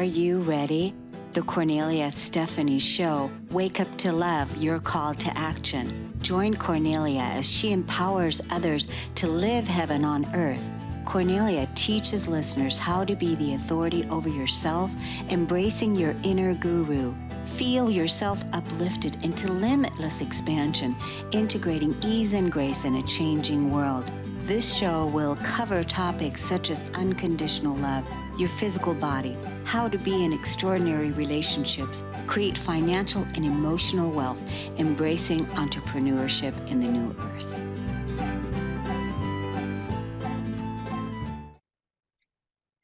Are you ready? The Kornelia Stephanie Show. Wake up to love, your call to action. Join Kornelia as she empowers others to live heaven on earth. Kornelia teaches listeners how to be the authority over yourself, embracing your inner guru. Feel yourself uplifted into limitless expansion, integrating ease and grace in a changing world. This show will cover topics such as unconditional love, your physical body, how to be in extraordinary relationships, create financial and emotional wealth, embracing entrepreneurship in the new earth.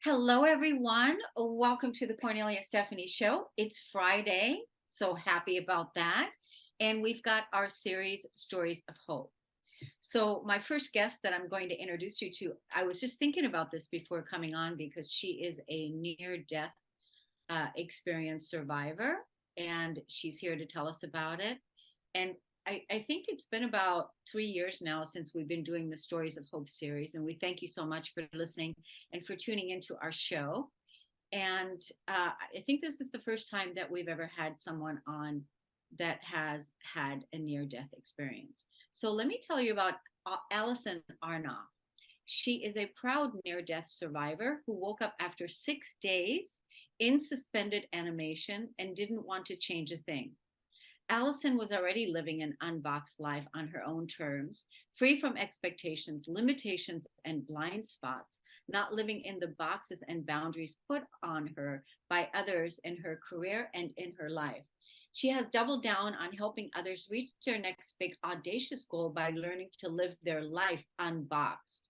Hello, everyone. Welcome to the Kornelia Stephanie Show. It's Friday, so happy about that. And we've got our series, Stories of Hope. So my first guest that I'm going to introduce you to, I was just thinking about this before coming on because she is a near-death experience survivor, and she's here to tell us about it. And I think it's been about 3 years now since we've been doing the Stories of Hope series, and we thank you so much for listening and for tuning into our show. And I think this is the first time that we've ever had someone on that has had a near-death experience. So let me tell you about Alison Arnoff. She is a proud near-death survivor who woke up after 6 days in suspended animation and didn't want to change a thing. Alison was already living an unboxed life on her own terms, free from expectations, limitations, and blind spots, not living in the boxes and boundaries put on her by others in her career and in her life. She has doubled down on helping others reach their next big audacious goal by learning to live their life unboxed.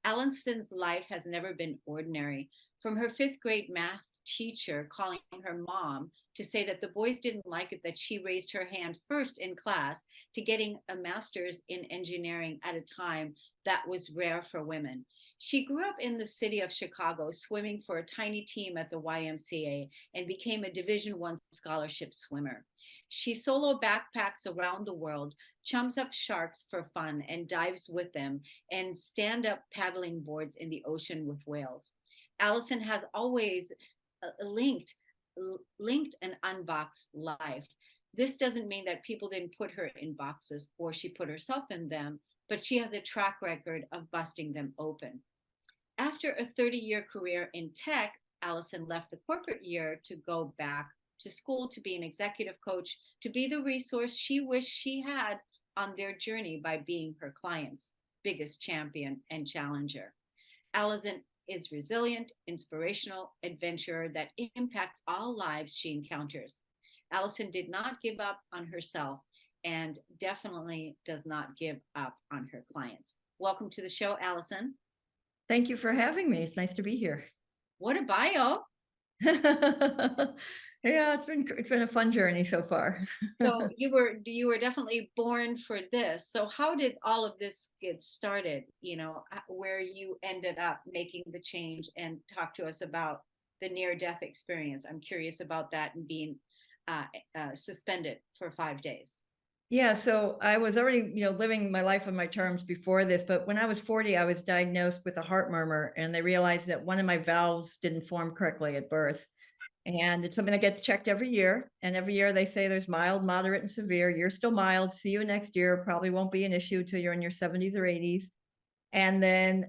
Alison's life has never been ordinary. From her 5th grade math teacher calling her mom to say that the boys didn't like it that she raised her hand first in class, to getting a master's in engineering at a time that was rare for women. She grew up in the city of Chicago, swimming for a tiny team at the YMCA, and became a Division I scholarship swimmer. She solo backpacks around the world, chums up sharks for fun and dives with them, and stand-up paddling boards in the ocean with whales. Alison has always linked an unboxed life. This doesn't mean that people didn't put her in boxes or she put herself in them, but she has a track record of busting them open. After a 30-year career in tech, Alison left the corporate year to go back to school to be an executive coach, to be the resource she wished she had on their journey by being her clients' biggest champion and challenger. Alison is resilient, inspirational adventurer that impacts all lives she encounters. Alison did not give up on herself and definitely does not give up on her clients. Welcome to the show, Alison. Thank you for having me. It's nice to be here. What a bio. Yeah, it's been a fun journey so far. So you were definitely born for this. So how did all of this get started? You know, where you ended up making the change, and talk to us about the near-death experience. I'm curious about that, and being suspended for 5 days. Yeah, so I was already, living my life on my terms before this, but when I was 40, I was diagnosed with a heart murmur, and they realized that one of my valves didn't form correctly at birth. And it's something that gets checked every year. And every year they say there's mild, moderate, and severe. You're still mild. See you next year. Probably won't be an issue till you're in your 70s or 80s. And then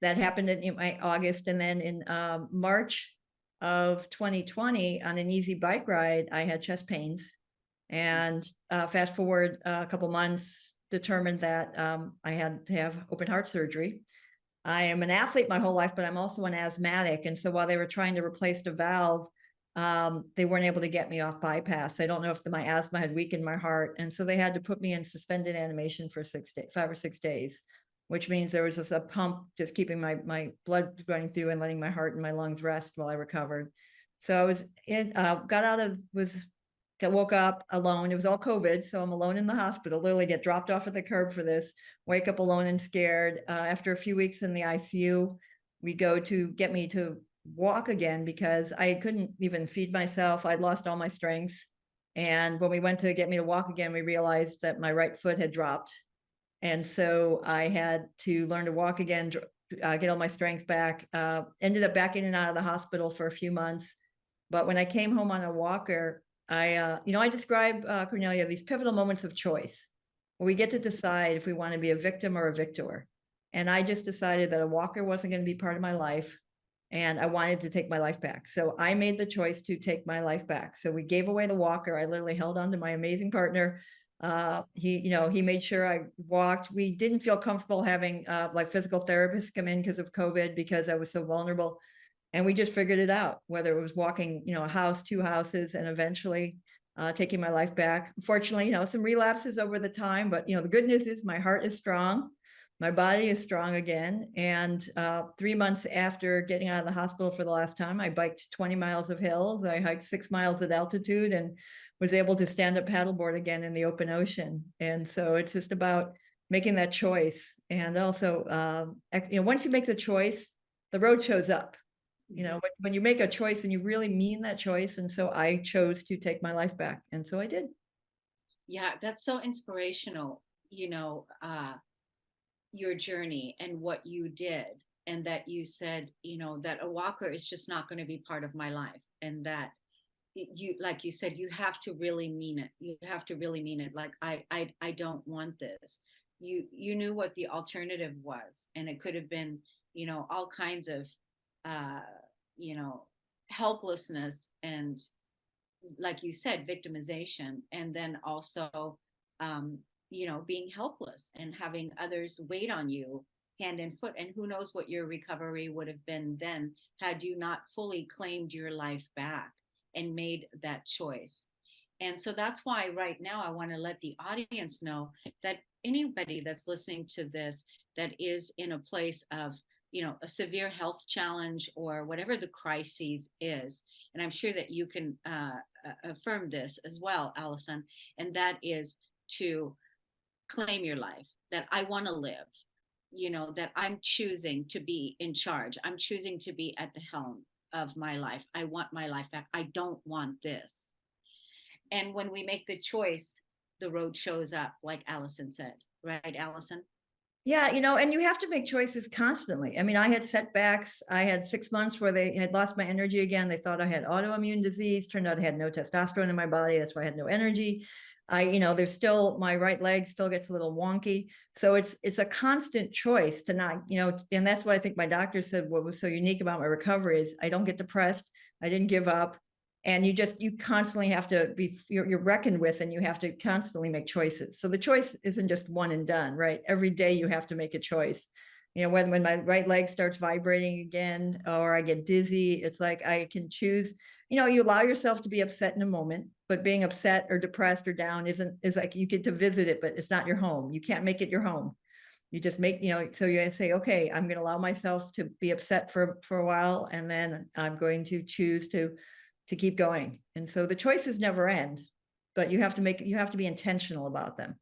that happened in my August. And then in March of 2020, on an easy bike ride, I had chest pains. And fast forward a couple months, determined that I had to have open heart surgery. I am an athlete my whole life, but I'm also an asthmatic. And so while they were trying to replace the valve, they weren't able to get me off bypass. I don't know if my asthma had weakened my heart. And so they had to put me in suspended animation for 5 or 6 days, which means there was just a pump just keeping my blood going through and letting my heart and my lungs rest while I recovered. So I was woke up alone. It was all COVID. So I'm alone in the hospital, literally get dropped off at the curb for this, wake up alone and scared. After a few weeks in the ICU, we go to get me to walk again because I couldn't even feed myself. I'd lost all my strength. And when we went to get me to walk again, we realized that my right foot had dropped. And so I had to learn to walk again, get all my strength back, ended up back in and out of the hospital for a few months. But when I came home on a walker, I describe, Cornelia, these pivotal moments of choice where we get to decide if we want to be a victim or a victor. And I just decided that a walker wasn't going to be part of my life, and I wanted to take my life back. So I made the choice to take my life back. So we gave away the walker. I literally held on to my amazing partner. He made sure I walked. We didn't feel comfortable having like physical therapists come in because of COVID, because I was so vulnerable. And we just figured it out, whether it was walking, a house, two houses, and eventually taking my life back. Fortunately, some relapses over the time, but the good news is my heart is strong. My body is strong again. And 3 months after getting out of the hospital for the last time, I biked 20 miles of hills. I hiked 6 miles at altitude and was able to stand up paddleboard again in the open ocean. And so it's just about making that choice. And also, once you make the choice, the road shows up. When you make a choice and you really mean that choice. And so I chose to take my life back. And so I did. Yeah, that's so inspirational, your journey and what you did. And that you said, that a walker is just not going to be part of my life. And that you, like you said, you have to really mean it. You have to really mean it. Like, I don't want this. You knew what the alternative was. And it could have been, all kinds of, uh, you know, helplessness and, like you said, victimization, and then also, um, being helpless and having others wait on you hand and foot. And who knows what your recovery would have been then had you not fully claimed your life back and made that choice. And so that's why right now I want to let the audience know that anybody that's listening to this that is in a place of, a severe health challenge or whatever the crisis is, and I'm sure that you can affirm this as well, Alison, and that is to claim your life, that I want to live, that I'm choosing to be in charge. I'm choosing to be at the helm of my life. I want my life back. I don't want this. And when we make the choice, the road shows up, like Alison said, right, Alison? Yeah, and you have to make choices constantly. I mean, I had setbacks. I had 6 months where they had lost my energy again. They thought I had autoimmune disease. Turned out I had no testosterone in my body. That's why I had no energy. There's still, my right leg still gets a little wonky. So it's a constant choice to not, and that's what I think my doctor said what was so unique about my recovery is I don't get depressed. I didn't give up. And you constantly have to be, you're reckoned with, and you have to constantly make choices. So the choice isn't just one and done, right? Every day you have to make a choice. When my right leg starts vibrating again, or I get dizzy, it's like I can choose. You allow yourself to be upset in a moment, but being upset or depressed or down is like you get to visit it, but it's not your home. You can't make it your home. You just make, so you say, okay, I'm going to allow myself to be upset for a while, and then I'm going to choose to keep going. And so the choices never end, but you have to be intentional about them.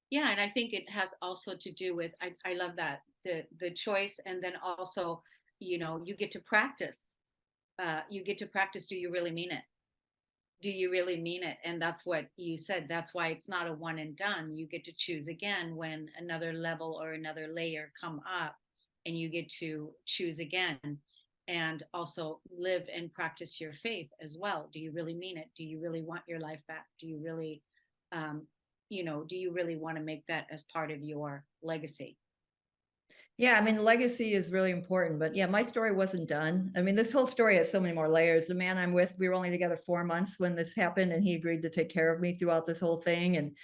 Yeah, and I think it has also to do with, I love that, the choice, and then also, you get to practice. You get to practice. Do you really mean it? Do you really mean it? And that's what you said. That's why it's not a one and done. You get to choose again when another level or another layer come up, and you get to choose again, and also live and practice your faith as well. Do you really mean it? Do you really want your life back? Do you really, um, do you really want to make that as part of your legacy? Yeah, I mean, legacy is really important, but yeah, my story wasn't done. I mean, this whole story has so many more layers. The man I'm with, we were only together 4 months when this happened, and he agreed to take care of me throughout this whole thing. And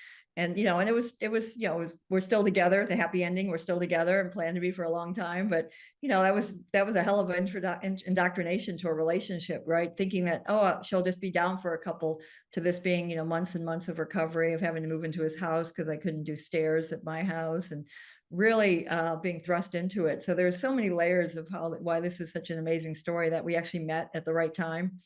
we're still together. The happy ending, we're still together and plan to be for a long time. But that was a hell of an indoctrination to a relationship, right? Thinking that, oh, she'll just be down for a couple, to this being, months and months of recovery, of having to move into his house because I couldn't do stairs at my house, and really being thrust into it. So there's so many layers of why this is such an amazing story, that we actually met at the right time.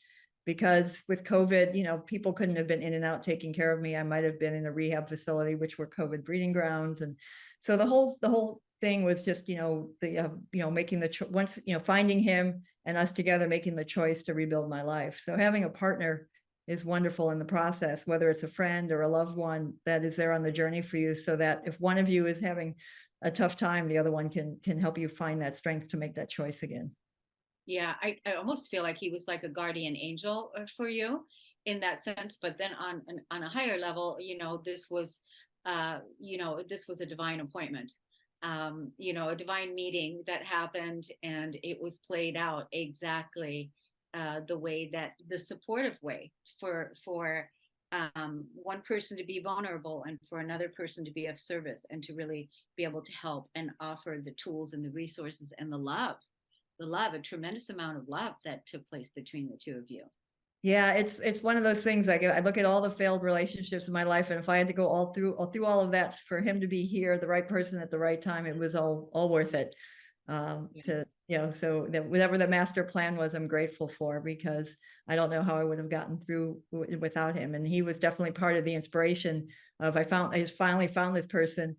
Because with COVID, people couldn't have been in and out taking care of me. I might have been in a rehab facility, which were COVID breeding grounds. And so the whole thing was just, making once, finding him and us together, making the choice to rebuild my life. So having a partner is wonderful in the process, whether it's a friend or a loved one that is there on the journey for you, so that if one of you is having a tough time, the other one can help you find that strength to make that choice again. Yeah, I almost feel like he was like a guardian angel for you in that sense. But then on a higher level, this was a divine appointment, a divine meeting that happened, and it was played out exactly the way that the supportive way for one person to be vulnerable and for another person to be of service and to really be able to help and offer the tools and the resources and the love, a tremendous amount of love that took place between the two of you. Yeah, it's one of those things. Like I look at all the failed relationships in my life, and if I had to go all through all of that for him to be here, the right person at the right time, it was all worth it. Yeah. To so that whatever the master plan was, I'm grateful for, because I don't know how I would have gotten through without him. And he was definitely part of the inspiration of I finally found this person.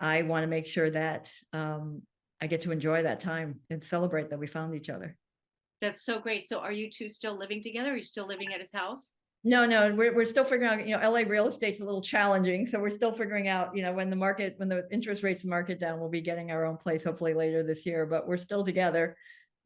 I want to make sure that I get to enjoy that time and celebrate that we found each other. That's so great. So are you two still living together? Are you still living at his house? No, no, we're still figuring out, LA real estate's a little challenging. So we're still figuring out, when the interest rates market down, we'll be getting our own place hopefully later this year, but we're still together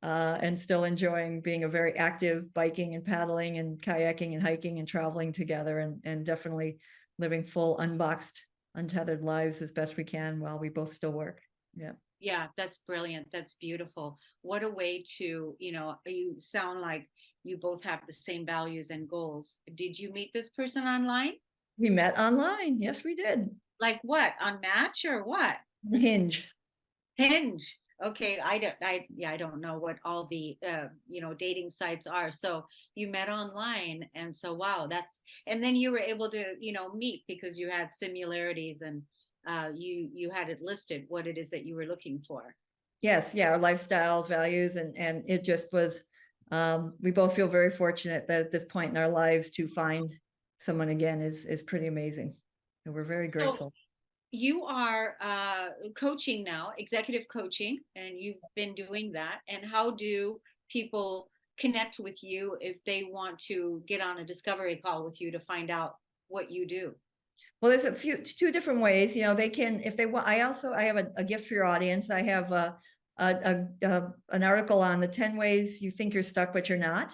and still enjoying being a very active biking and paddling and kayaking and hiking and traveling together, and definitely living full, unboxed, untethered lives as best we can while we both still work. Yeah. Yeah, that's brilliant. That's beautiful. What a way to, you sound like you both have the same values and goals. Did you meet this person online? We met online. Yes, we did. Like what? On Match or what? Hinge. Hinge. Okay, I don't know what all the dating sites are. So you met online, and so wow, and then you were able to meet because you had similarities, and you had it listed what it is that you were looking for. Yes, yeah, our lifestyles, values, and it just was. We both feel very fortunate that at this point in our lives to find someone again is pretty amazing, and we're very So grateful. you are coaching now, executive coaching, and you've been doing that. And how do people connect with you if they want to get on a discovery call with you to find out what you do? Well, there's two different ways. They can, if they want. I have a gift for your audience. I have an article on the 10 ways you think you're stuck but you're not.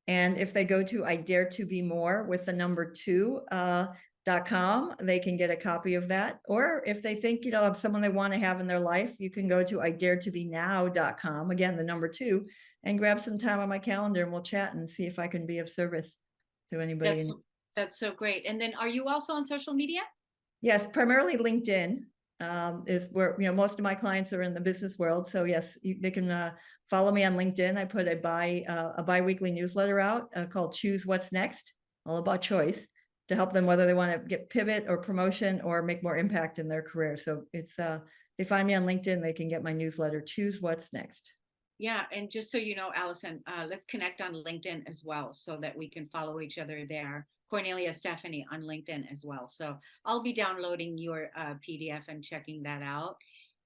And if they go to I Dare to Be More with the number 2.com, they can get a copy of that. Or if they think, of someone they want to have in their life, you can go to I Dare to Be Now.com, again, the number 2, and grab some time on my calendar, and we'll chat and see if I can be of service to anybody. That's that's so great. And then are you also on social media? Yes, primarily LinkedIn is where most of my clients are in the business world. So yes, they can follow me on LinkedIn. I put a bi-weekly newsletter out called Choose What's Next, all about choice, to help them whether they want to get pivot or promotion or make more impact in their career. So it's they find me on LinkedIn, they can get my newsletter, Choose What's Next. Yeah, and just so you know, Allison, let's connect on LinkedIn as well so that we can follow each other there. Cornelia Stephanie on LinkedIn as well. So I'll be downloading your PDF and checking that out.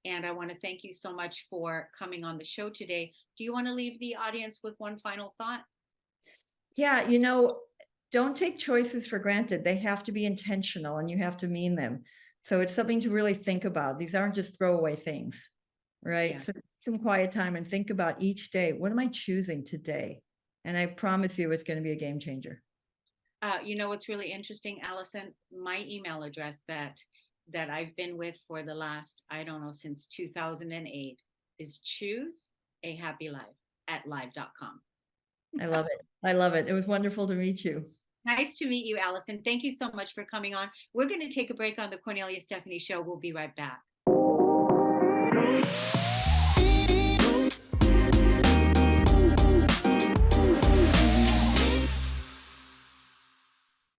And I want to thank you so much for coming on the show today. Do you want to leave the audience with one final thought? Yeah, don't take choices for granted. They have to be intentional and you have to mean them. So it's something to really think about. These aren't just throwaway things, right? Yeah. So some quiet time and think about each day. What am I choosing today? And I promise you it's going to be a game changer. You know what's really interesting, Allison? My email address that I've been with for the last, I don't know, since 2008 is chooseahappylife@live.com. I love it. I love it. It was wonderful to meet you. Nice to meet you, Allison. Thank you so much for coming on. We're going to take a break on the Cornelia Stephanie Show. We'll be right back.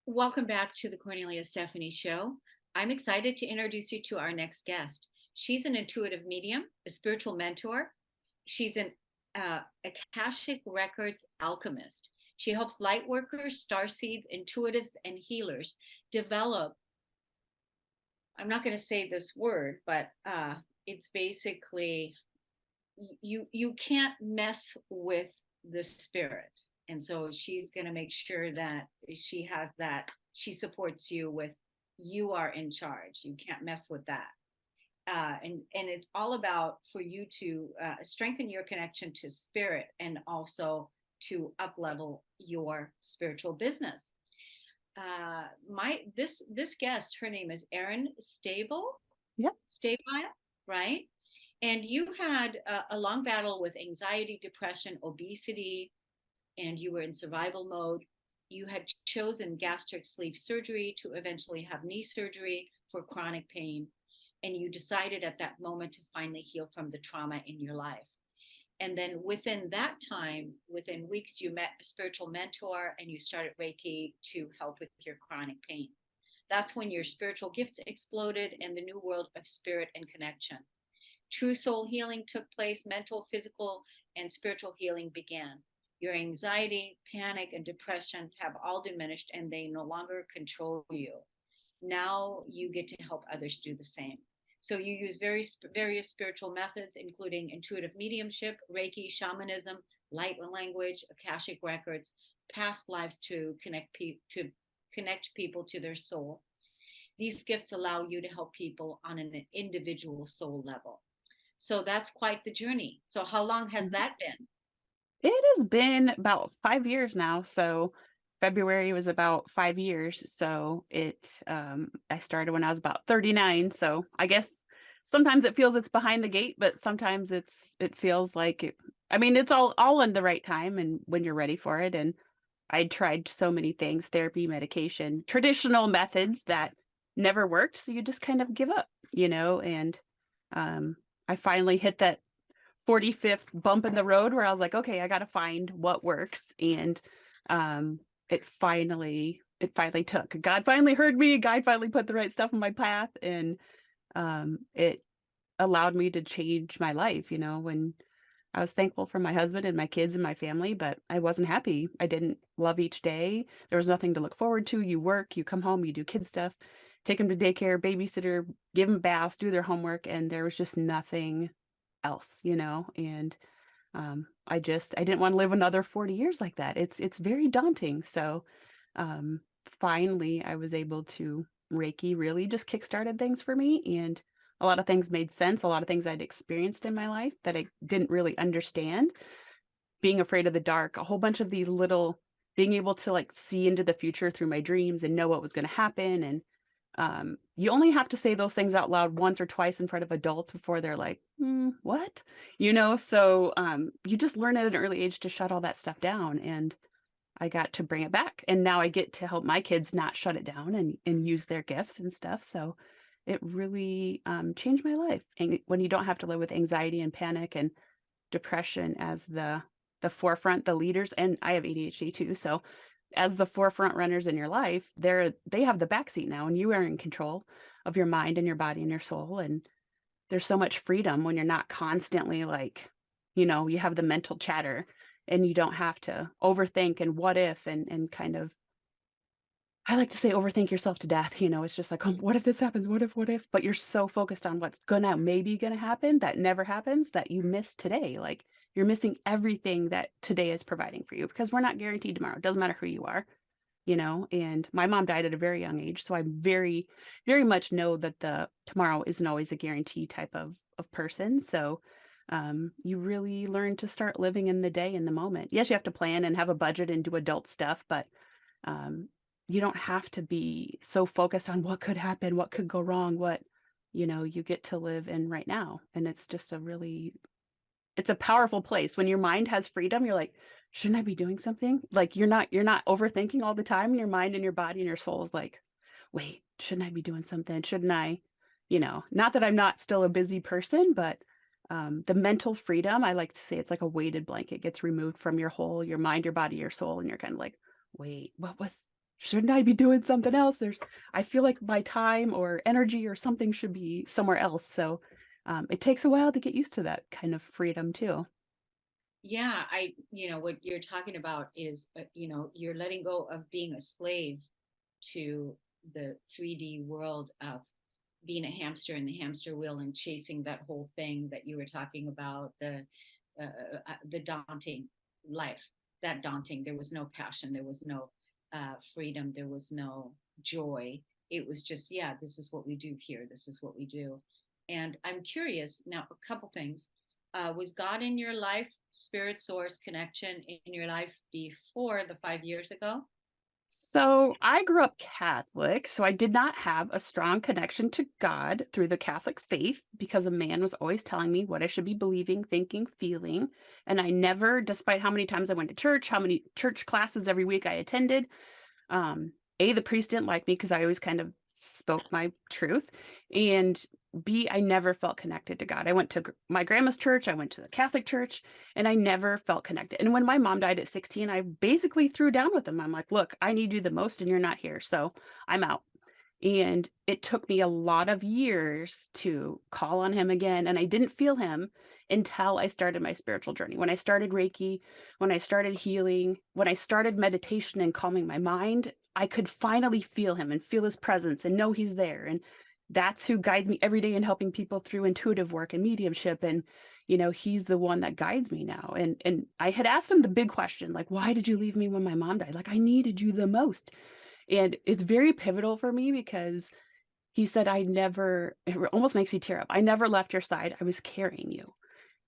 Welcome back to the Cornelia Stephanie Show. I'm excited to introduce you to our next guest. She's an intuitive medium, a spiritual mentor. She's an Akashic Records alchemist. She helps light workers, starseeds, intuitives, and healers develop. I'm not going to say this word, but it's basically you can't mess with the spirit, and so she's going to make sure that she supports you with, you are in charge, you can't mess with that. and it's all about for you to strengthen your connection to spirit and also to up level your spiritual business. This guest, her name is Erin Yep. Stabile, right? And you had a long battle with anxiety, depression, obesity, and you were in survival mode. You had chosen gastric sleeve surgery to eventually have knee surgery for chronic pain. And you decided at that moment to finally heal from the trauma in your life. And then within that time, within weeks, you met a spiritual mentor and you started Reiki to help with your chronic pain. That's when your spiritual gifts exploded and the new world of spirit and connection. True soul healing took place, mental, physical, and spiritual healing began. Your anxiety, panic, and depression have all diminished and they no longer control you. Now you get to help others do the same. So you use various spiritual methods, including intuitive mediumship, Reiki, shamanism, light language, Akashic records, past lives to connect people to their soul. These gifts allow you to help people on an individual soul level. So that's quite the journey. So how long has that been? It has been about 5 years now. So February was about 5 years. So I started when I was about 39. So I guess sometimes it feels it's behind the gate, but sometimes it feels like it's all in the right time and when you're ready for it. And I tried so many things, therapy, medication, traditional methods that never worked. So you just kind of give up, and I finally hit that 45th bump in the road where I was like, okay, I got to find what works. And it finally took. God finally heard me. God finally put the right stuff in my path. And it allowed me to change my life, when I was thankful for my husband and my kids and my family, but I wasn't happy. I didn't love each day. There was nothing to look forward to. You work, you come home, you do kid stuff, take them to daycare, babysitter, give them baths, do their homework. And there was just nothing else, and I didn't want to live another 40 years like that. It's very daunting. So finally I was able to Reiki really just kickstarted things for me, and a lot of things made sense. A lot of things I'd experienced in my life that I didn't really understand. Being afraid of the dark, a whole bunch of these little, being able to like see into the future through my dreams and know what was going to happen. And you only have to say those things out loud once or twice in front of adults before they're like, what? So you just learn at an early age to shut all that stuff down. And I got to bring it back. And now I get to help my kids not shut it down and use their gifts and stuff. So it really changed my life. And when you don't have to live with anxiety and panic and depression as the forefront, the leaders, and I have ADHD too. So as the forefront runners in your life, they have the backseat now, and you are in control of your mind and your body and your soul. And there's so much freedom when you're not constantly like, you have the mental chatter and you don't have to overthink and what if and kind of, I like to say overthink yourself to death. It's just like, what if this happens? What if? But you're so focused on what's maybe gonna happen that never happens that you miss today. Like you're missing everything that today is providing for you because we're not guaranteed tomorrow. It doesn't matter who you are, and my mom died at a very young age. So I very, very much know that the tomorrow isn't always a guarantee type of person. So you really learn to start living in the day, in the moment. Yes, you have to plan and have a budget and do adult stuff, but you don't have to be so focused on what could happen, what could go wrong, you get to live in right now. And it's just it's a powerful place. When your mind has freedom, you're like, shouldn't I be doing something? Like you're not overthinking all the time. And your mind and your body and your soul is like, wait, shouldn't I be doing something? Shouldn't I, not that I'm not still a busy person, but the mental freedom, I like to say it's like a weighted blanket gets removed from your mind, your body, your soul. And you're kind of like, wait, shouldn't I be doing something else? I feel like my time or energy or something should be somewhere else. So it takes a while to get used to that kind of freedom too. Yeah, what you're talking about is, you're letting go of being a slave to the 3D world of being a hamster in the hamster wheel and chasing that whole thing that you were talking about, the daunting life, that daunting. There was no passion, there was no freedom, there was no joy. It was just, yeah, this is what we do here. This is what we do. And I'm curious now, a couple things. Was God in your life, spirit source connection in your life before the 5 years ago? So I grew up Catholic, so I did not have a strong connection to God through the Catholic faith because a man was always telling me what I should be believing, thinking, feeling. And I never, despite how many times I went to church, how many church classes every week I attended, A, the priest didn't like me because I always kind of spoke my truth. And B, I never felt connected to God. I went to my grandma's church, I went to the Catholic church, and I never felt connected. And when my mom died at 16, I basically threw down with them. I'm like, look, I need you the most and you're not here. So I'm out. And it took me a lot of years to call on him again. And I didn't feel him until I started my spiritual journey. When I started Reiki, when I started healing, when I started meditation and calming my mind, I could finally feel him and feel his presence and know he's there. And that's who guides me every day in helping people through intuitive work and mediumship. And, he's the one that guides me now. And I had asked him the big question, like, why did you leave me when my mom died? Like, I needed you the most. And it's very pivotal for me because he said, it almost makes me tear up. I never left your side. I was carrying you.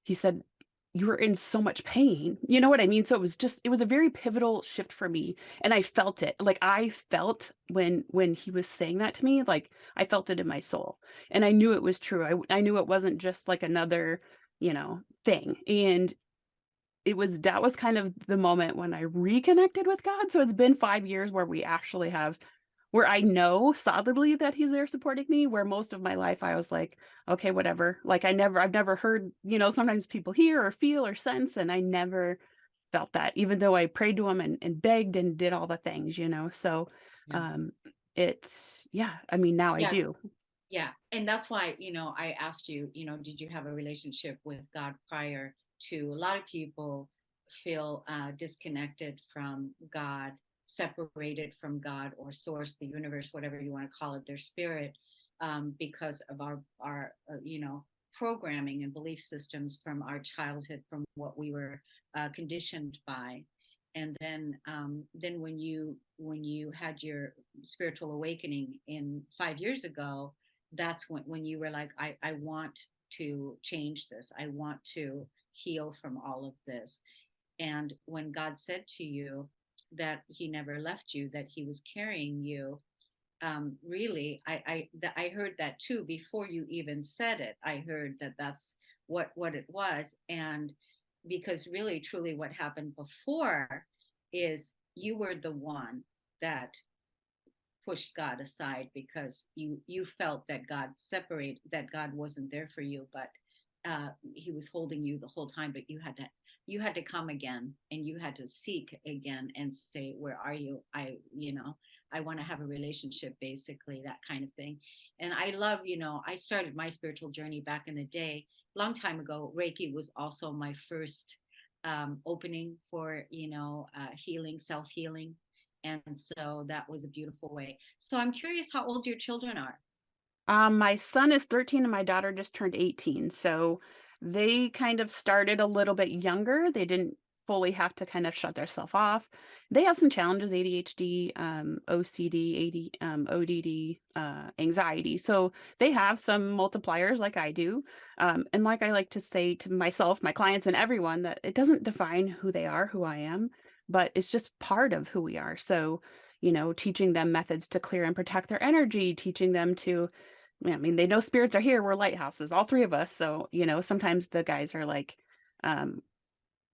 He said, you were in so much pain. You know what I mean? So it was a very pivotal shift for me. And I felt it. Like I felt when he was saying that to me, like I felt it in my soul. And I knew it was true. I knew it wasn't just like another, thing. And that was kind of the moment when I reconnected with God. So it's been 5 years where I know solidly that he's there supporting me, where most of my life I was like, okay, whatever. Like I've never heard, sometimes people hear or feel or sense, and I never felt that, even though I prayed to him and begged and did all the things. So Yeah. um yeah, I mean, now I Yeah. do. Yeah. And that's why, I asked you, did you have a relationship with God prior to? A lot of people feel disconnected from God, separated from God or source, the universe, whatever you want to call it, their spirit, because of our programming and belief systems from our childhood, from what we were conditioned by. And then when you had your spiritual awakening in 5 years ago, that's when you were like, I want to change this. I want to heal from all of this. And when God said to you that he never left you, that he was carrying you, really, I heard that too before you even said it. I heard that that's what it was. And because really, truly, what happened before is you were the one that pushed God aside because you felt that God wasn't there for you, but he was holding you the whole time. But you had to come again, and you had to seek again and say, where are you? I want to have a relationship, basically, that kind of thing. And I love, I started my spiritual journey back in the day, long time ago. Reiki was also my first opening for healing, self healing, and so that was a beautiful way. So I'm curious how old your children are. My son is 13 and my daughter just turned 18. So they kind of started a little bit younger. They didn't fully have to kind of shut themselves off. They have some challenges, ADHD, OCD, ODD, anxiety. So they have some multipliers like I do. And like I like to say to myself, my clients, and everyone, that it doesn't define who they are, who I am, but it's just part of who we are. So, teaching them methods to clear and protect their energy, teaching them to, I mean, they know spirits are here. We're lighthouses, all three of us. So, sometimes the guys are like, um,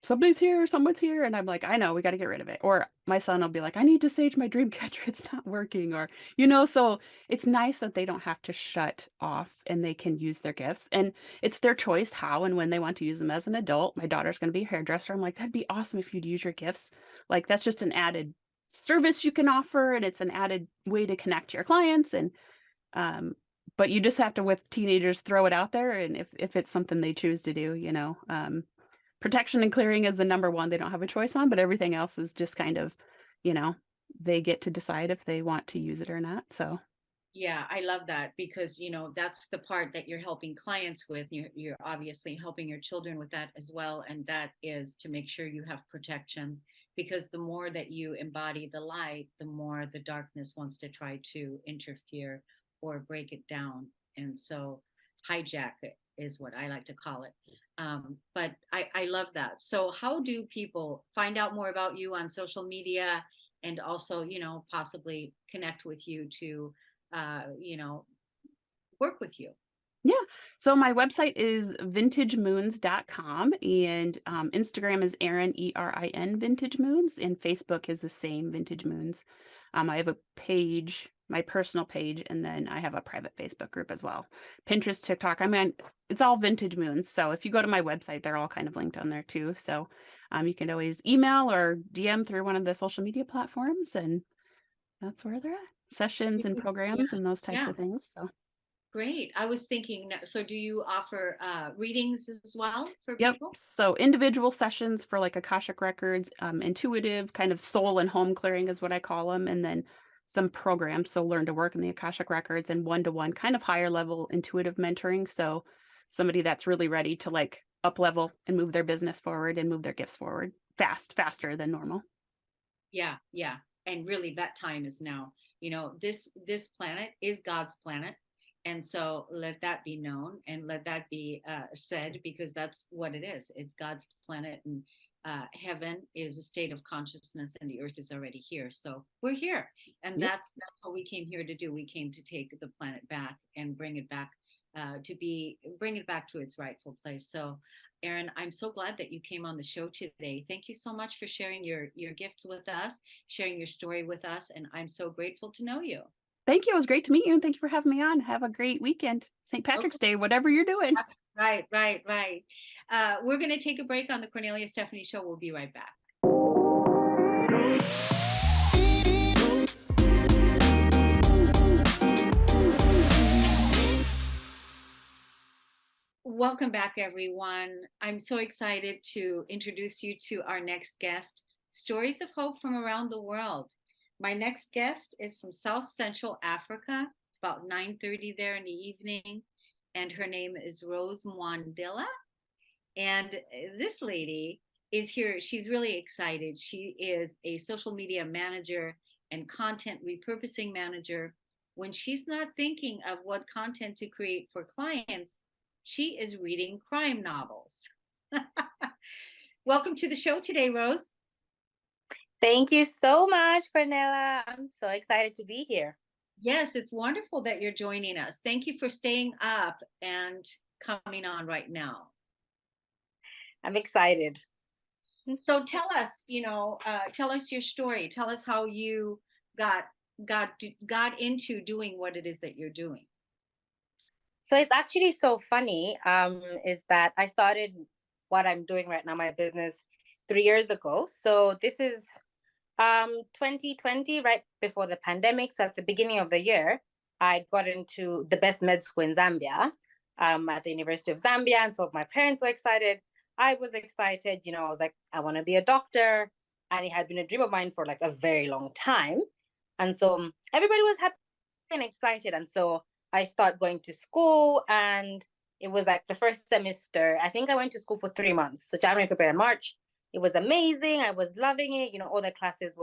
somebody's here, someone's here. And I'm like, I know, we got to get rid of it. Or my son will be like, I need to sage my dream catcher. It's not working. Or, so it's nice that they don't have to shut off and they can use their gifts. And it's their choice how and when they want to use them as an adult. My daughter's going to be a hairdresser. I'm like, that'd be awesome if you'd use your gifts. Like, that's just an added service you can offer. And it's an added way to connect to your clients. And, but you just have to, with teenagers, throw it out there. And if it's something they choose to do, protection and clearing is the number one they don't have a choice on, but everything else is just kind of, you know, they get to decide if they want to use it or not. So Yeah, I love that because that's the part that you're helping clients with. You're obviously helping your children with that as well, and that is to make sure you have protection, because the more that you embody the light, the more the darkness wants to try to interfere or break it down. And so hijack it is what I like to call it. But I love that. So how do people find out more about you on social media and also, possibly connect with you to, work with you? Yeah. So my website is vintagemoons.com, and Instagram is Erin, Erin Vintage Moons, and Facebook is the same, Vintage Moons. I have a page, my personal page, and then I have a private Facebook group as well. Pinterest, TikTok. I mean, it's all Vintage Moons. So if you go to my website, they're all kind of linked on there too. So you can always email or DM through one of the social media platforms, and that's where they're at. Sessions and Yeah, programs and those types yeah. of things. So. Great. I was thinking, so do you offer readings as well for Yep. people? So individual sessions for like Akashic Records, intuitive kind of soul and home clearing is what I call them. And then some programs. So learn to work in the Akashic Records, and one-to-one kind of higher level intuitive mentoring. So somebody that's really ready to like up level and move their business forward and move their gifts forward faster than normal. Yeah, yeah. And really that time is now. This planet is God's planet. And so let that be known and let that be said, because that's what it is. It's God's planet, and heaven is a state of consciousness, and the earth is already here. So we're here, and Yep. that's what we came here to do. We came to take the planet back and bring it back bring it back to its rightful place. So, Erin, I'm so glad that you came on the show today. Thank you so much for sharing your gifts with us, sharing your story with us, and I'm so grateful to know you. Thank you. It was great to meet you, and thank you for having me on. Have a great weekend. St. Patrick's Day, whatever you're doing. Right, right, right. We're going to take a break on the Kornelia Stephanie Show. We'll be right back. Welcome back, everyone. I'm so excited to introduce you to our next guest, Stories of Hope from Around the World. My next guest is from South Central Africa. It's about 9:30 there in the evening, and her name is Rose Mwandila. And this lady is here. She's really excited. She is a social media manager and content repurposing manager. When she's not thinking of what content to create for clients, she is reading crime novels. Welcome to the show today, Rose. Thank you so much, Kornelia. I'm so excited to be here. Yes, it's wonderful that you're joining us. Thank you for staying up and coming on right now. I'm excited. So tell us, tell us your story. Tell us how you got into doing what it is that you're doing. So it's actually so funny, is that I started what I'm doing right now, my business, 3 years ago. So this is 2020, right before the pandemic. So at the beginning of the year, I got into the best med school in Zambia, at the University of Zambia. And so my parents were excited. I was excited. I was like, I want to be a doctor. And it had been a dream of mine for like a very long time. And so everybody was happy and excited. And so I started going to school, and it was like the first semester. I think I went to school for 3 months. So January, February, and March. It was amazing. I was loving it. All the classes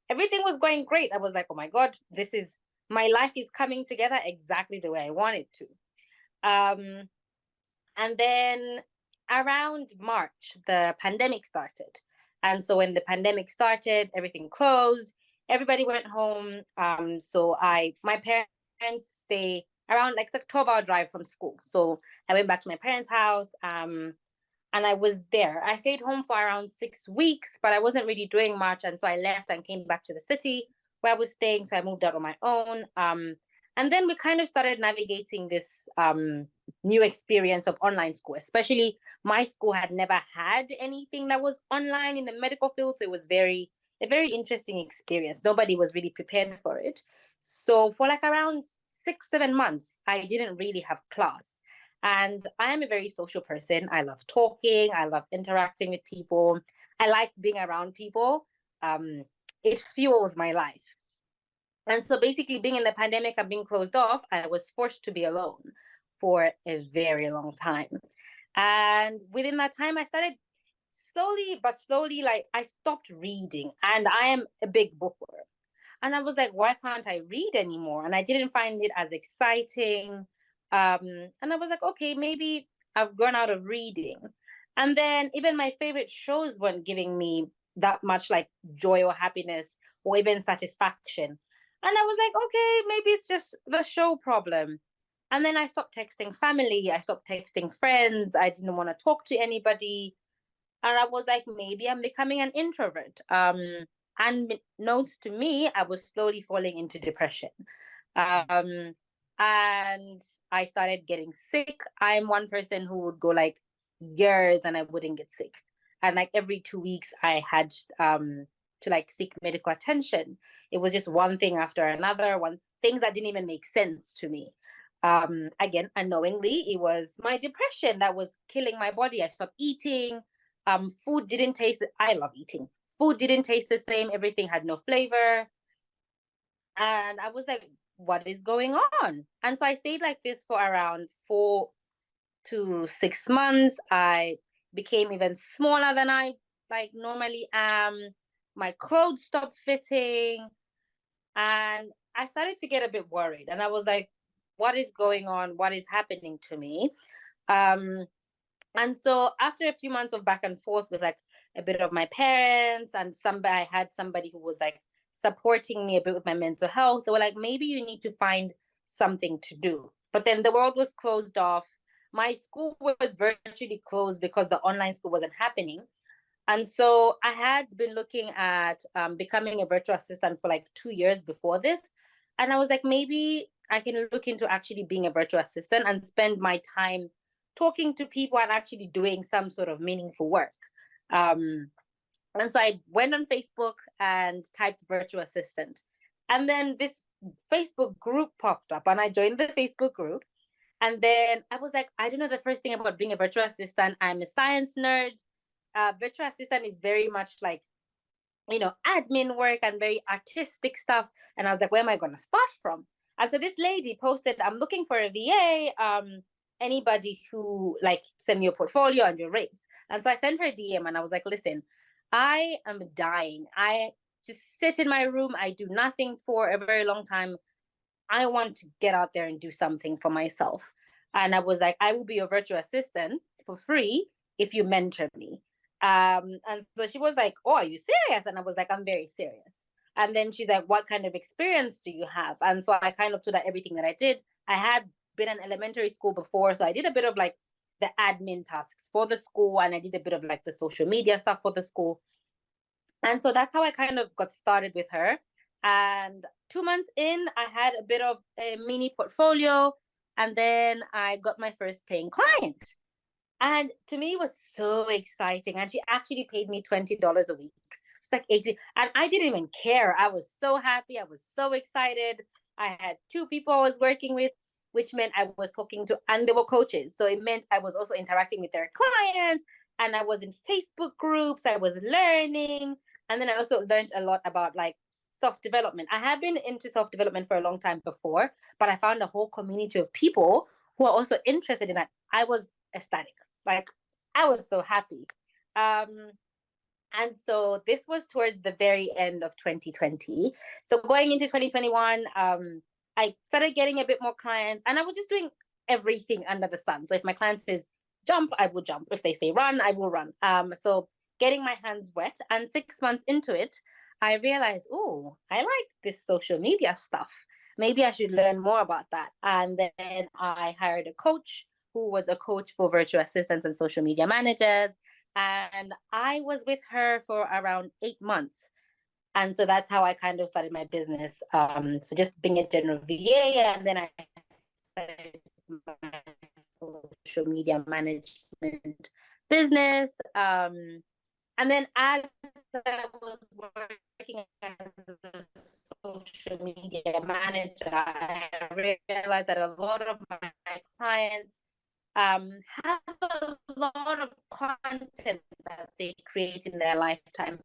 everything was going great. I was like, oh my God, my life is coming together exactly the way I want it to. And then around March, the pandemic started. And so when the pandemic started, everything closed, everybody went home. So my parents stay around like it's a 12-hour drive from school. So I went back to my parents' house. And I was there. I stayed home for around 6 weeks, but I wasn't really doing much. And so I left and came back to the city where I was staying. So I moved out on my own. And then we kind of started navigating this new experience of online school, especially my school had never had anything that was online in the medical field. So it was a very interesting experience. Nobody was really prepared for it. So for like around 6-7 months, I didn't really have class. And I am a very social person. I love talking. I love interacting with people. I like being around people. It fuels my life. And so basically being in the pandemic and being closed off, I was forced to be alone for a very long time. And within that time, I started slowly, like I stopped reading. And I am a big bookworm. And I was like, why can't I read anymore? And I didn't find it as exciting. And I was like, okay, maybe I've gone out of reading. And then even my favorite shows weren't giving me that much like joy or happiness or even satisfaction. And I was like, okay, maybe it's just the show problem. And then I stopped texting family, I stopped texting friends, I didn't want to talk to anybody. And I was like, maybe I'm becoming an introvert. And notes to me, I was slowly falling into depression. Um, and I started getting sick. I'm one person who would go like years and I wouldn't get sick. And like every 2 weeks, I had to like seek medical attention. It was just one thing after another, one things that didn't even make sense to me. Again, unknowingly, it was my depression that was killing my body. I stopped eating. Food didn't taste. I love eating. Food didn't taste the same. Everything had no flavor. And I was like, what is going on? And so I stayed like this for around 4 to 6 months. I became even smaller than I like normally am. My clothes stopped fitting. And I started to get a bit worried. And I was like, what is going on? What is happening to me? Um, and so after a few months of back and forth with like a bit of my parents and somebody, I had somebody who was like supporting me a bit with my mental health. They were like, maybe you need to find something to do. But then the world was closed off. My school was virtually closed because the online school wasn't happening. And so I had been looking at becoming a virtual assistant for like 2 years before this. And I was like, maybe I can look into actually being a virtual assistant and spend my time talking to people and actually doing some sort of meaningful work. Um, and so I went on Facebook and typed virtual assistant. And then this Facebook group popped up and I joined the Facebook group. And then I was like, I don't know the first thing about being a virtual assistant. I'm a science nerd. Virtual assistant is very much like, admin work and very artistic stuff. And I was like, where am I going to start from? And so this lady posted, I'm looking for a VA. Anybody who like send me your portfolio and your rates. And so I sent her a DM and I was like, listen, I am dying. I just sit in my room. I do nothing for a very long time. I want to get out there and do something for myself. And I was like, I will be your virtual assistant for free if you mentor me. And so she was like, oh, are you serious? And I was like, I'm very serious. And then she's like, what kind of experience do you have? And so I kind of told her everything that I did. I had been in elementary school before. So I did a bit of like the admin tasks for the school. And I did a bit of like the social media stuff for the school. And so that's how I kind of got started with her. And 2 months in, I had a bit of a mini portfolio. And then I got my first paying client. And to me, it was so exciting. And she actually paid me $20 a week. It's like 80. And I didn't even care. I was so happy. I was so excited. I had 2 people I was working with, which meant I was talking to, and they were coaches. So it meant I was also interacting with their clients. And I was in Facebook groups. I was learning. And then I also learned a lot about like self-development. I had been into self-development for a long time before, but I found a whole community of people who are also interested in that. I was ecstatic. Like I was so happy. And so this was towards the very end of 2020. So going into 2021, I started getting a bit more clients and I was just doing everything under the sun. So if my client says jump, I will jump. If they say run, I will run. So getting my hands wet, and 6 months into it, I realized, oh, I like this social media stuff. Maybe I should learn more about that. And then I hired a coach who was a coach for virtual assistants and social media managers. And I was with her for around 8 months. And so that's how I kind of started my business. So just being a general VA, and then I started my social media management business. And then as I was working as a social media manager, I realized that a lot of my clients have a lot of content that they create in their lifetime,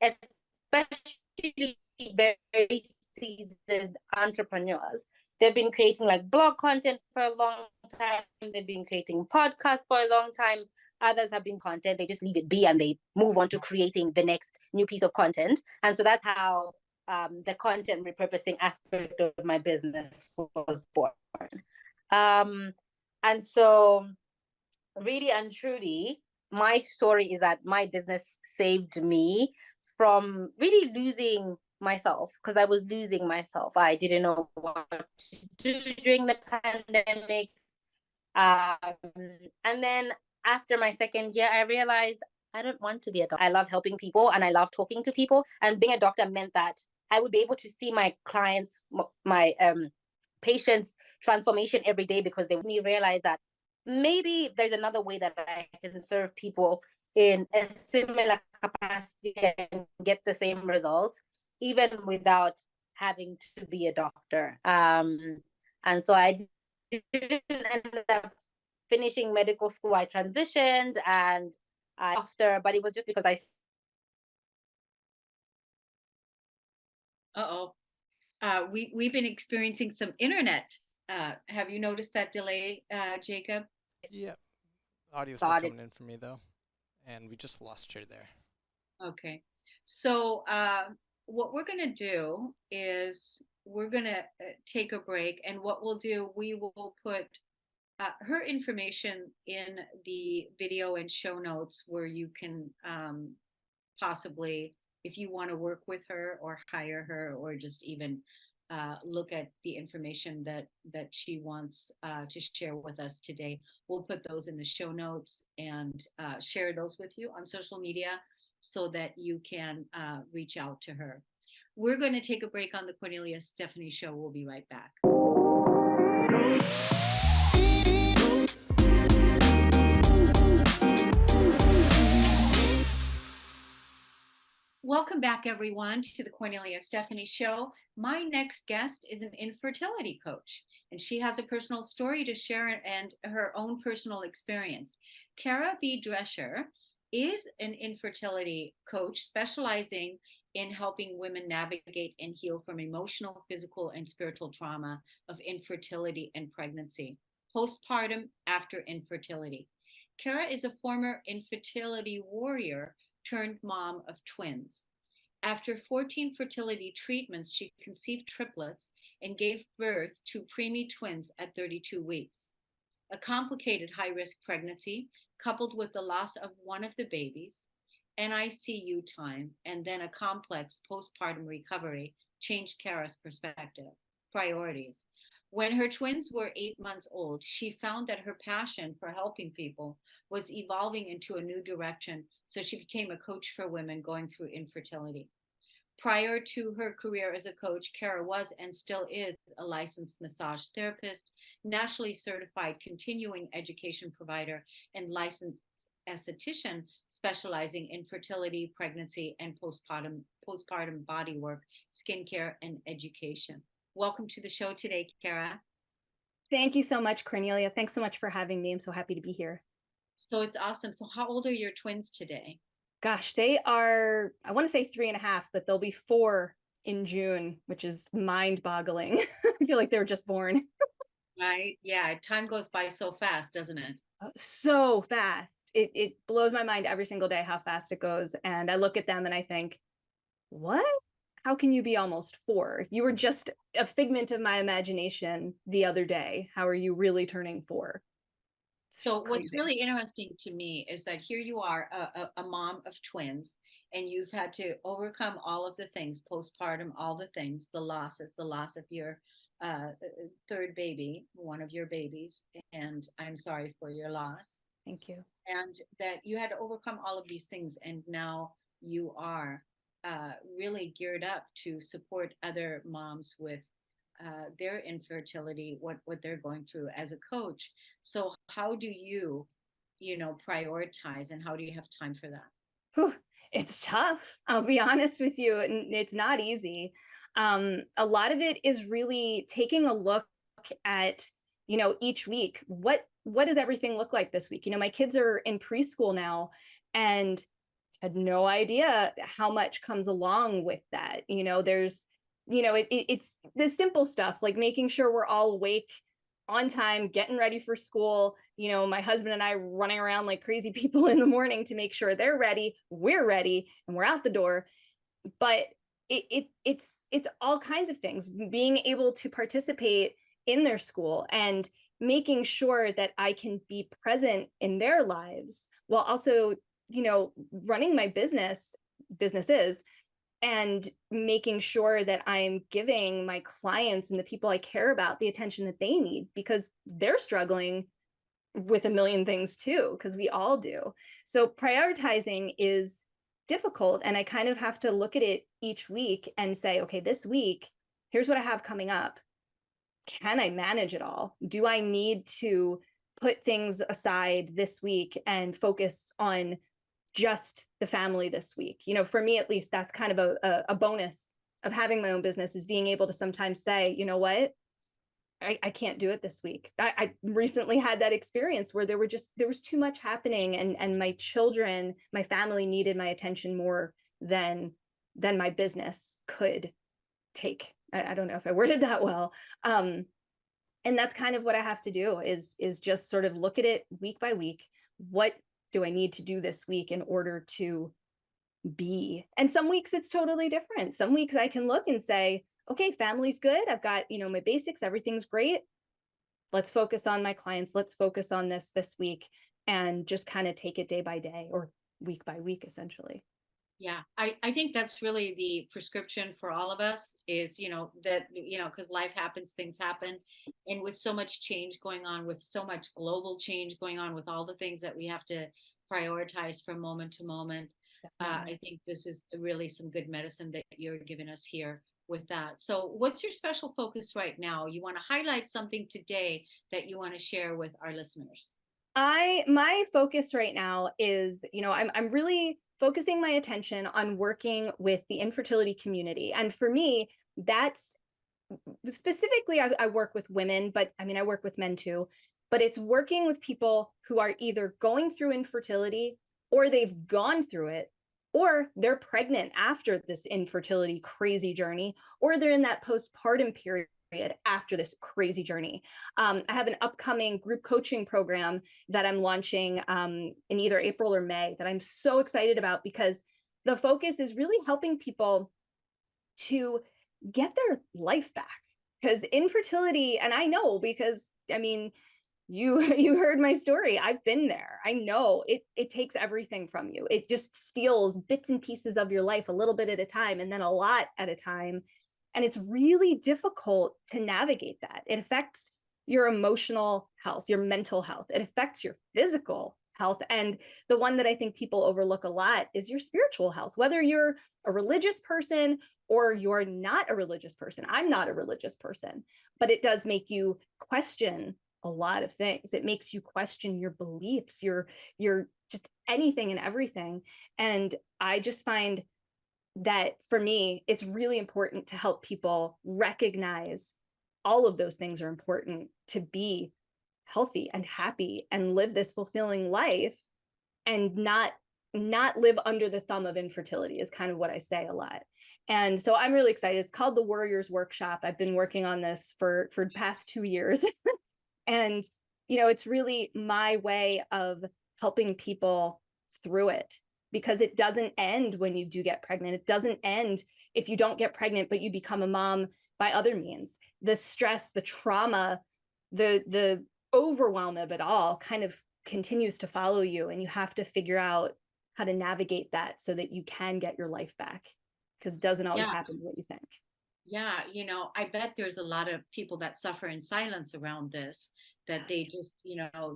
especially very seasoned entrepreneurs. They've been creating like blog content for a long time. They've been creating podcasts for a long time. Others have been content. They just leave it be and they move on to creating the next new piece of content. And so that's how the content repurposing aspect of my business was born. And so really and truly, my story is that my business saved me from really losing myself, because I was losing myself. I didn't know what to do during the pandemic. And then after my second year, I realized I don't want to be a doctor. I love helping people and I love talking to people. And being a doctor meant that I would be able to see my clients, my patients' transformation every day, because they made me realize that maybe there's another way that I can serve people in a similar capacity and get the same results, even without having to be a doctor. And so I didn't end up finishing medical school. I transitioned and but it was just because I. Uh-oh. We've been experiencing some internet. Have you noticed that delay, Jacob? Yeah, audio's still coming in for me though, and we just lost you there. Okay. So what we're going to do is we're going to take a break, and what we'll do, we will put her information in the video and show notes where you can possibly, if you want to work with her or hire her or just even look at the information that she wants to share with us today. We'll put those in the show notes and share those with you on social media so that you can reach out to her. We're going to take a break on the Kornelia Stephanie Show. We'll be right back. Welcome back, everyone, to the Kornelia Stephanie Show. My next guest is an infertility coach, and she has a personal story to share and her own personal experience. Cara B. Drescher is an infertility coach specializing in helping women navigate and heal from emotional, physical, and spiritual trauma of infertility and pregnancy, postpartum, after infertility. Cara is a former infertility warrior turned mom of twins. After 14 fertility treatments, she conceived triplets and gave birth to preemie twins at 32 weeks. A complicated high-risk pregnancy, coupled with the loss of one of the babies, NICU time, and then a complex postpartum recovery changed Cara's perspective, priorities. When her twins were 8 months old, she found that her passion for helping people was evolving into a new direction, so she became a coach for women going through infertility. Prior to her career as a coach, Cara was and still is a licensed massage therapist, nationally certified continuing education provider, and licensed esthetician specializing in fertility, pregnancy, and postpartum body work, skincare, and education. Welcome to the show today, Cara. Thank you so much, Kornelia. Thanks so much for having me. I'm so happy to be here. So it's awesome. So how old are your twins today? Gosh, they are, I want to say 3.5, but they'll be 4 in June, which is mind-boggling. I feel like they were just born. Right? Yeah, time goes by so fast, doesn't it? So fast. It blows my mind every single day how fast it goes. And I look at them and I think, what? How can you be almost 4? You were just a figment of my imagination the other day. How are you really turning 4? So what's really interesting to me is that here you are, a mom of twins, and you've had to overcome all of the things, postpartum, all the things, the losses, the loss of your third baby, one of your babies, and I'm sorry for your loss. Thank you. And that you had to overcome all of these things, and now you are really geared up to support other moms with their infertility, what they're going through as a coach. So how do you prioritize, and how do you have time for that? Whew, it's tough. I'll be honest with you. It's not easy. A lot of it is really taking a look at, each week, what does everything look like this week? My kids are in preschool now and had no idea how much comes along with that. There's, it's the simple stuff like making sure we're all awake on time, getting ready for school. My husband and I running around like crazy people in the morning to make sure they're ready, we're ready, and we're out the door. But it's all kinds of things, being able to participate in their school and making sure that I can be present in their lives while also, you know, running my businesses, and making sure that I'm giving my clients and the people I care about the attention that they need, because they're struggling with a million things too, because we all do. So prioritizing is difficult. And I kind of have to look at it each week and say, okay, this week, here's what I have coming up. Can I manage it all? Do I need to put things aside this week and focus on just the family this week? You know, for me, at least, that's kind of a bonus of having my own business, is being able to sometimes say, you know what, I can't do it this week. I recently had that experience where there was too much happening, and my children, my family needed my attention more than my business could take. I don't know if I worded that well. And that's kind of what I have to do, is just sort of look at it week by week. What do I need to do this week in order to be? And some weeks it's totally different. Some weeks I can look and say, okay, family's good. I've got, you know, my basics, everything's great. Let's focus on my clients. Let's focus on this week, and just kind of take it day by day, or week by week, essentially. Yeah, I think that's really the prescription for all of us, is, that, because life happens, things happen. And with so much change going on, with so much global change going on, with all the things that we have to prioritize from moment to moment, I think this is really some good medicine that you're giving us here with that. So what's your special focus right now? You want to highlight something today that you want to share with our listeners? My focus right now is, I'm really focusing my attention on working with the infertility community. And for me, that's specifically, I work with women, but I mean, I work with men too, but it's working with people who are either going through infertility, or they've gone through it, or they're pregnant after this infertility crazy journey, or they're in that postpartum period after this crazy journey. I have an upcoming group coaching program that I'm launching in either April or May, that I'm so excited about, because the focus is really helping people to get their life back. Because infertility, and I know, because I mean, you heard my story. I've been there. I know it takes everything from you. It just steals bits and pieces of your life, a little bit at a time, and then a lot at a time. And it's really difficult to navigate that. It affects your emotional health, your mental health. It affects your physical health. And the one that I think people overlook a lot is your spiritual health, whether you're a religious person or you're not a religious person. I'm not a religious person, but it does make you question a lot of things. It makes you question your beliefs, your just anything and everything. And I just find that for me, it's really important to help people recognize all of those things are important to be healthy and happy and live this fulfilling life, and not live under the thumb of infertility, is kind of what I say a lot. And so I'm really excited. It's called the Warriors Workshop. I've been working on this for the past 2 years. And, it's really my way of helping people through it, because it doesn't end when you do get pregnant. It doesn't end if you don't get pregnant, but you become a mom by other means. The stress, the trauma, the overwhelm of it all kind of continues to follow you, and you have to figure out how to navigate that so that you can get your life back, because it doesn't always happen what you think. Yeah, I bet there's a lot of people that suffer in silence around this, that they just,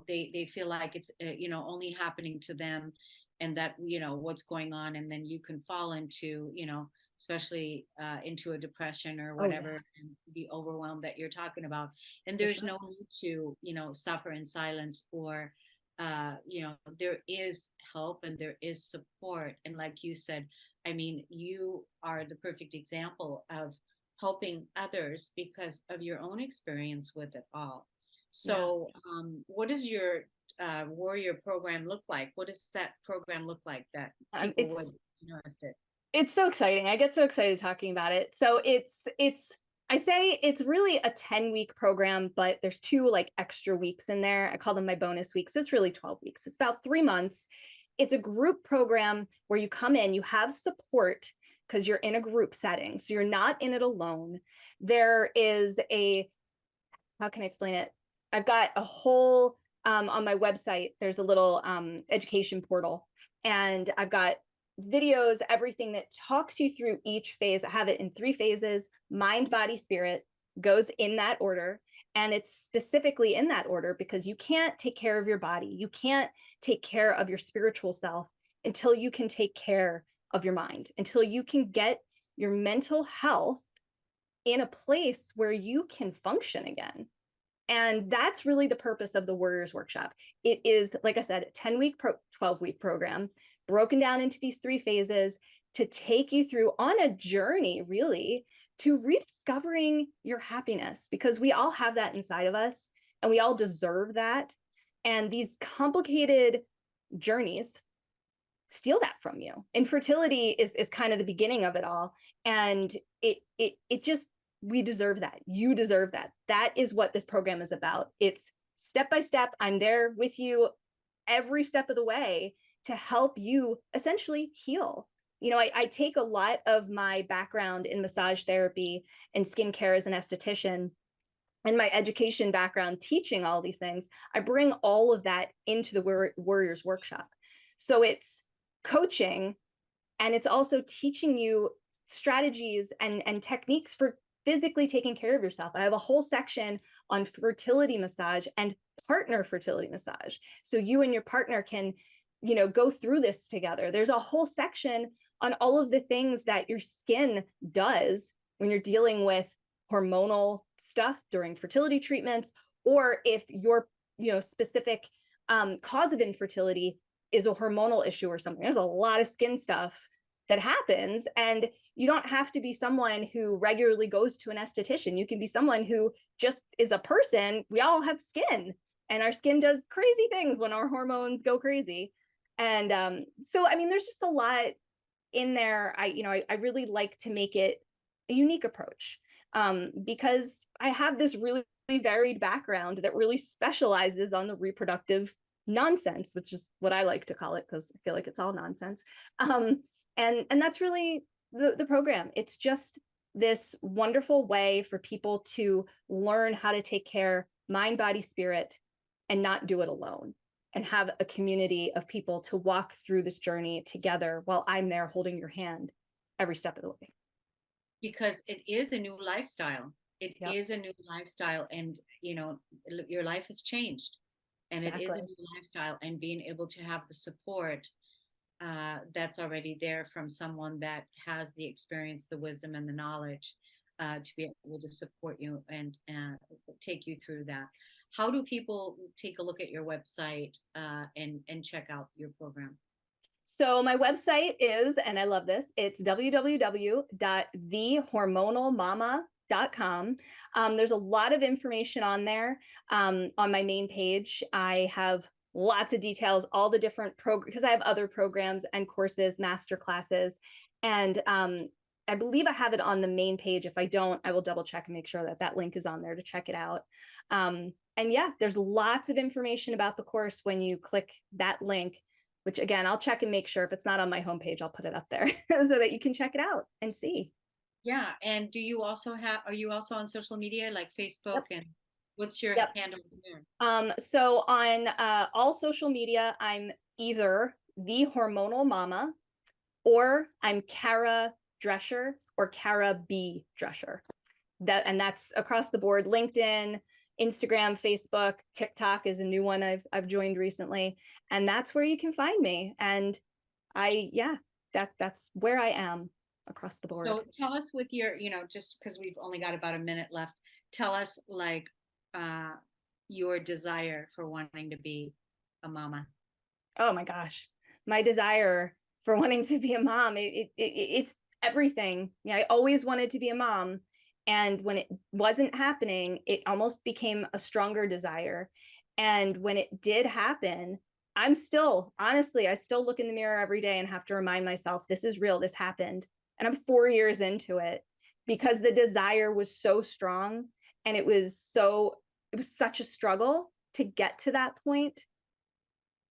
they feel like it's, only happening to them, and that, what's going on. And then you can fall into, especially into a depression or whatever, and the overwhelm that you're talking about. And there's no need to, suffer in silence, or, there is help and there is support. And like you said, I mean, you are the perfect example of helping others because of your own experience with it all. So, what does your warrior program look like? What does that program look like that people would be interested? It's so exciting. I get so excited talking about it. So I say it's really a 10-week program, but there's 2 like extra weeks in there. I call them my bonus weeks. So it's really 12 weeks. It's about 3 months. It's a group program where you come in, you have support, because you're in a group setting. So you're not in it alone. There is how can I explain it? I've got a whole, on my website, there's a little education portal, and I've got videos, everything that talks you through each phase. I have it in 3 phases: mind, body, spirit, goes in that order. And it's specifically in that order because you can't take care of your body. You can't take care of your spiritual self until you can take care of your mind, until you can get your mental health in a place where you can function again. And that's really the purpose of the Warriors Workshop. It is, like I said, a 10-week, 12-week program broken down into these 3 phases to take you through on a journey, really, to rediscovering your happiness, because we all have that inside of us and we all deserve that. And these complicated journeys steal that from you. Infertility is kind of the beginning of it all. And it just, we deserve that. You deserve that. That is what this program is about. It's step by step. I'm there with you every step of the way to help you essentially heal. You know, I take a lot of my background in massage therapy and skincare as an esthetician, and my education background teaching all these things. I bring all of that into the Warriors Workshop. So it's coaching, and it's also teaching you strategies and techniques for physically taking care of yourself. I have a whole section on fertility massage and partner fertility massage. So you and your partner can, you know, go through this together. There's a whole section on all of the things that your skin does when you're dealing with hormonal stuff during fertility treatments, or if your, you know, specific cause of infertility is a hormonal issue or something. There's a lot of skin stuff that happens, and you don't have to be someone who regularly goes to an esthetician. You can be someone who just is a person. We all have skin, and our skin does crazy things when our hormones go crazy. And so, I mean, there's just a lot in there. I really like to make it a unique approach, because I have this really varied background that really specializes on the reproductive nonsense, which is what I like to call it, because I feel like it's all nonsense. And that's really the program. It's just this wonderful way for people to learn how to take care, mind, body, spirit, and not do it alone, and have a community of people to walk through this journey together while I'm there holding your hand every step of the way. Because it is a new lifestyle. It Yep. is a new lifestyle, and you know, your life has changed, and it is a Exactly. new lifestyle, and being able to have the support that's already there from someone that has the experience, the wisdom, and the knowledge to be able to support you and take you through that. How do people take a look at your website and check out your program? So my website is, and I love this, it's www.thehormonalmama.com. There's a lot of information on there. On my main page, I have lots of details, all the different programs, because I have other programs and courses, master classes. And I believe I have it on the main page. If I don't, I will double check and make sure that that link is on there to check it out. And yeah, there's lots of information about the course when you click that link, which again, I'll check and make sure. If it's not on my homepage, I'll put it up there so that you can check it out and see. Yeah. And are you also on social media like Facebook? Yep. And what's your Yep. handles there? So on all social media, I'm either The Hormonal Mama, or I'm Cara Drescher or Cara B Drescher. And that's across the board. LinkedIn, Instagram, Facebook, TikTok is a new one I've joined recently, and that's where you can find me. And that's where I am across the board. So tell us with your, just because we've only got about a minute left, tell us like your desire for wanting to be a mama. Oh my gosh, my desire for wanting to be a mom, it's everything. Yeah, I always wanted to be a mom. And when it wasn't happening, it almost became a stronger desire. And when it did happen, I still look in the mirror every day and have to remind myself, this is real, this happened. And I'm 4 years into it, because the desire was so strong, and it was such a struggle to get to that point.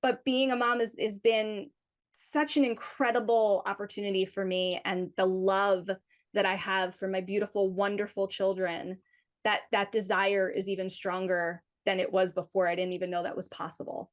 But being a mom has been such an incredible opportunity for me, and the love that I have for my beautiful, wonderful children, that desire is even stronger than it was before. I didn't even know that was possible.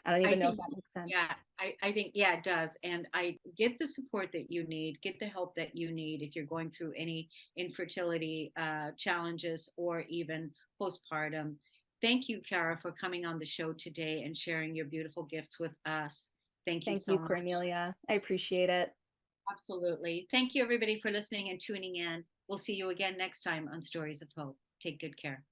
I don't even know if that makes sense. Yeah, I think, yeah, it does. And I get the support that you need, get the help that you need if you're going through any infertility challenges or even postpartum. Thank you, Cara, for coming on the show today and sharing your beautiful gifts with us. Thank you so much. Kornelia. I appreciate it. Absolutely. Thank you, everybody, for listening and tuning in. We'll see you again next time on Stories of Hope. Take good care.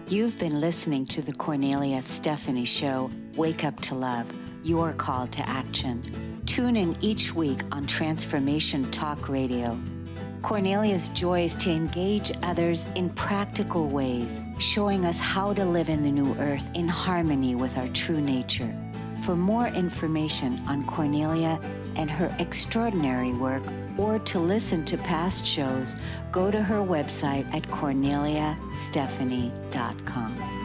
You've been listening to the Kornelia Stephanie Show, Wake Up to Love, your call to action. Tune in each week on Transformation Talk Radio. Kornelia's joy is to engage others in practical ways, showing us how to live in the new earth in harmony with our true nature. For more information on Kornelia and her extraordinary work, or to listen to past shows, go to her website at korneliastephanie.com.